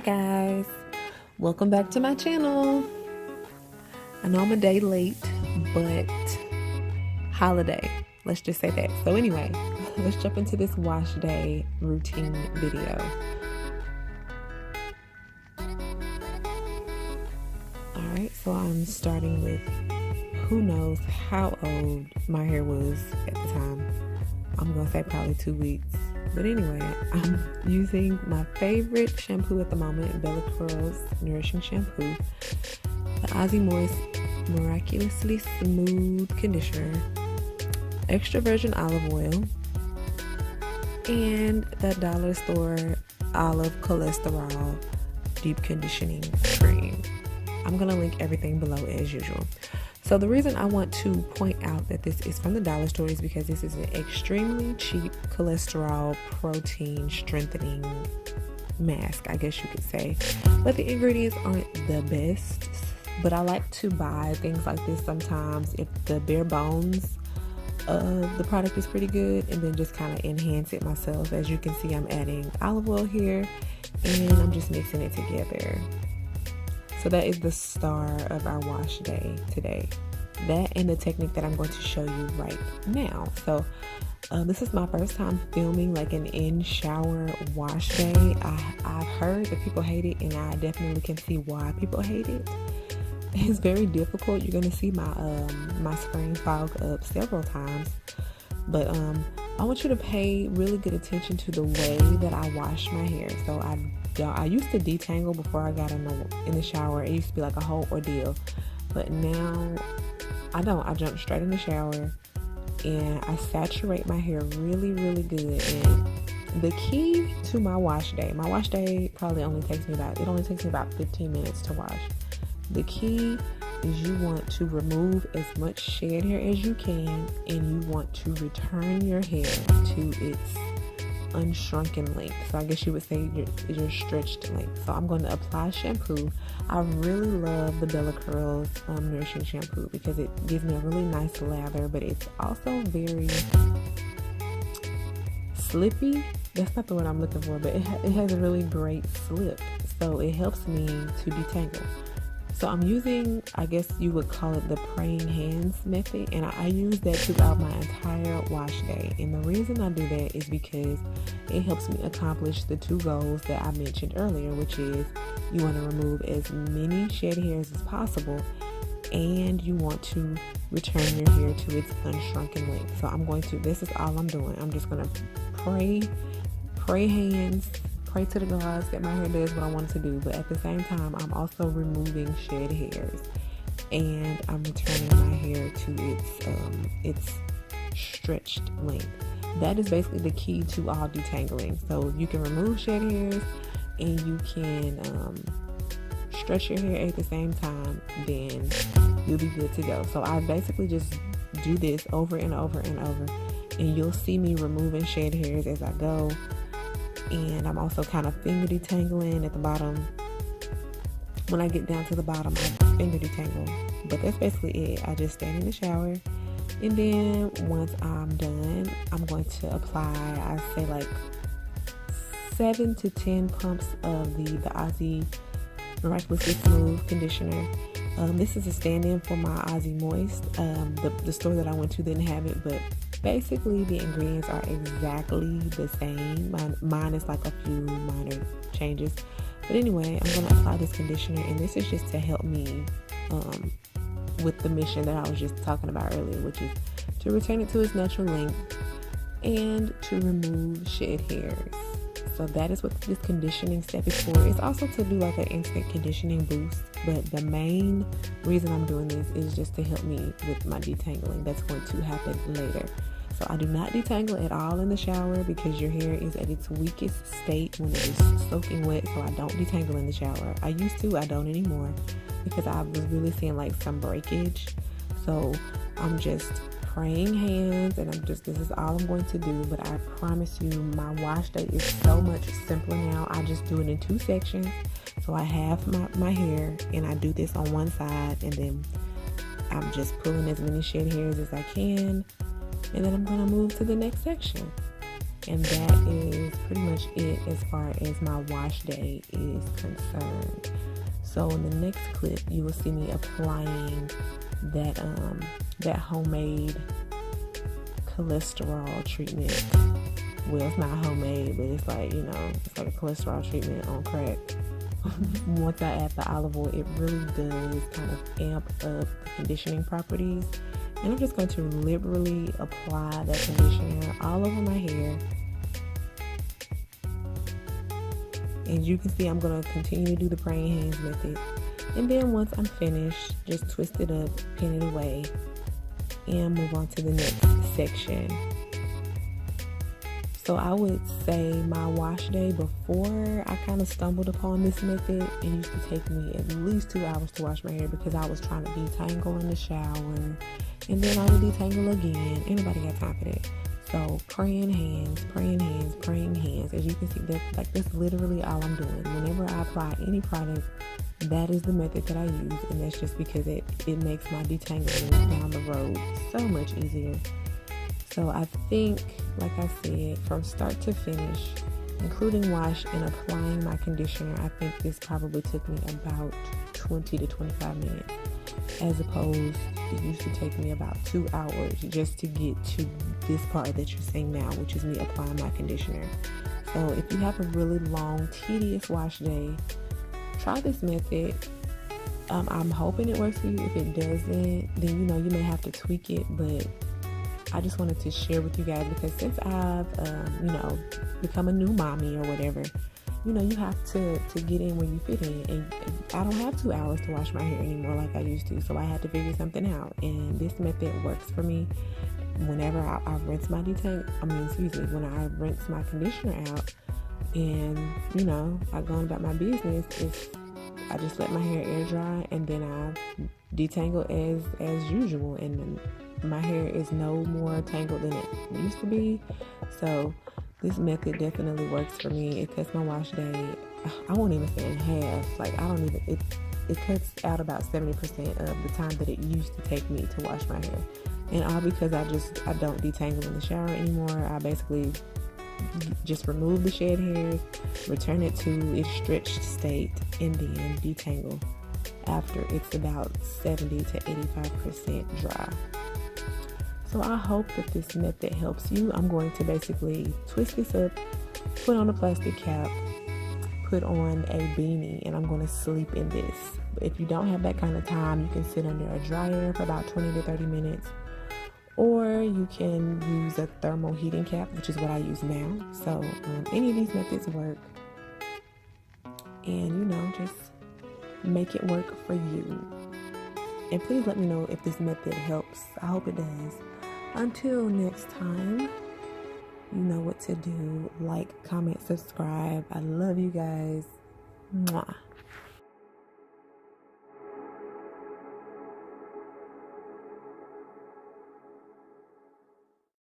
guys, welcome back to my channel. I know I'm a day late, but holiday, let's just say that. So anyway, let's jump into this wash day routine video. Alright, so I'm starting with who knows how old my hair was at the time. I'm gonna say probably 2 weeks. But anyway, I'm using my favorite shampoo at the moment, Bella Curls Nourishing Shampoo, the Aussie Moist Miraculously Smooth Conditioner, extra virgin olive oil, and the dollar store olive cholesterol deep conditioning cream. I'm gonna link everything below as usual. So the reason I want to point out that this is from the dollar store is because this is an extremely cheap cholesterol protein strengthening mask, I guess you could say. But the ingredients aren't the best. But I like to buy things like this sometimes if the bare bones of the product is pretty good, and then just kind of enhance it myself. As you can see, I'm adding olive oil here and I'm just mixing it together. So that is the star of our wash day today. That and the technique that I'm going to show you right now. So this is my first time filming like an in-shower wash day. I've heard that people hate it, and I definitely can see why people hate it. It's very difficult. You're going to see my screen fog up several times. But I want you to pay really good attention to the way that I wash my hair. So I used to detangle before I got in the shower. It used to be like a whole ordeal. But now I don't. I jump straight in the shower and I saturate my hair really, really good. And the key to my wash day probably only takes me about 15 minutes to wash. The key is you want to remove as much shed hair as you can, and you want to return your hair to its unshrunken length. So I guess you would say your stretched length. So I'm going to apply shampoo. I really love the Bella Curls Nourishing Shampoo because it gives me a really nice lather, but it's also very slippy. That's not the word I'm looking for, but it has a really great slip. So it helps me to detangle. So I'm using, I guess you would call it the praying hands method, and I use that throughout my entire wash day. And the reason I do that is because it helps me accomplish the two goals that I mentioned earlier, which is you want to remove as many shed hairs as possible, and you want to return your hair to its unshrunken length. So this is all I'm doing. I'm just going to pray hands, pray to the gods that my hair does what I want it to do, but at the same time I'm also removing shed hairs, and I'm returning my hair to its stretched length. That is basically the key to all detangling. So you can remove shed hairs and you can stretch your hair at the same time, then you'll be good to go. So I basically just do this over and over and over, and you'll see me removing shed hairs as I go. And I'm also kind of finger detangling at the bottom. When I get down to the bottom, I finger detangle. But that's basically it. I just stand in the shower, and then once I'm done, I'm going to apply, I say like 7 to 10 pumps of the Aussie Miraculously Smooth Conditioner. This is a stand-in for my Aussie Moist. The store that I went to didn't have it, but basically the ingredients are exactly the same. Mine is like a few minor changes. But anyway, I'm going to apply this conditioner, and this is just to help me with the mission that I was just talking about earlier, which is to return it to its natural length and to remove shed hairs. So that is what this conditioning step is for. It's also to do like an instant conditioning boost, but the main reason I'm doing this is just to help me with my detangling. That's going to happen later. So I do not detangle at all in the shower because your hair is at its weakest state when it is soaking wet. So I don't detangle in the shower. I used to, I don't anymore, because I was really seeing like some breakage. So I'm just praying hands, and this is all I'm going to do. But I promise you, my wash day is so much simpler now. I just do it in 2 sections. So I have my hair, and I do this on one side, and then I'm just pulling as many shed hairs as I can, and then I'm going to move to the next section. And that is pretty much it as far as my wash day is concerned. So in the next clip, you will see me applying that homemade cholesterol treatment. Well, it's not homemade, but it's like, it's like a cholesterol treatment on crack. Once I add the olive oil, it really does kind of amp up the conditioning properties. And I'm just going to liberally apply that conditioner all over my hair. And you can see I'm going to continue to do the praying hands method. And then once I'm finished, just twist it up, pin it away, and move on to the next section. So I would say my wash day before I kind of stumbled upon this method, it used to take me at least 2 hours to wash my hair because I was trying to detangle in the shower, and then I would detangle again. Ain't nobody got time for that. So praying hands, praying hands, praying hands. As you can see, that's literally all I'm doing. Whenever I apply any product, that is the method that I use, and that's just because it makes my detangling down the road so much easier. So I think, like I said, from start to finish, including wash and applying my conditioner, I think this probably took me about 20 to 25 minutes, as opposed it used to take me about 2 hours just to get to this part that you're seeing now, which is me applying my conditioner. So if you have a really long, tedious wash day, try this method. I'm hoping it works for you. If it doesn't, then you may have to tweak it, but I just wanted to share with you guys because since I've become a new mommy or whatever, you have to get in where you fit in, and I don't have 2 hours to wash my hair anymore like I used to, so I had to figure something out, and this method works for me. Whenever I rinse my when I rinse my conditioner out, and I go on about my business, I just let my hair air dry, and then I detangle as usual, and then my hair is no more tangled than it used to be. So this method definitely works for me. It cuts my wash day, I won't even say in half. It cuts out about 70% of the time that it used to take me to wash my hair. And all because I don't detangle in the shower anymore. I basically just remove the shed hairs, return it to its stretched state, and then detangle after it's about 70 to 85% dry. So I hope that this method helps you. I'm going to basically twist this up, put on a plastic cap, put on a beanie, and I'm going to sleep in this. But if you don't have that kind of time, you can sit under a dryer for about 20 to 30 minutes. Or you can use a thermal heating cap, which is what I use now. So any of these methods work. And, just make it work for you. And please let me know if this method helps. I hope it does. Until next time, you know what to do. Like, comment, subscribe. I love you guys. Mwah.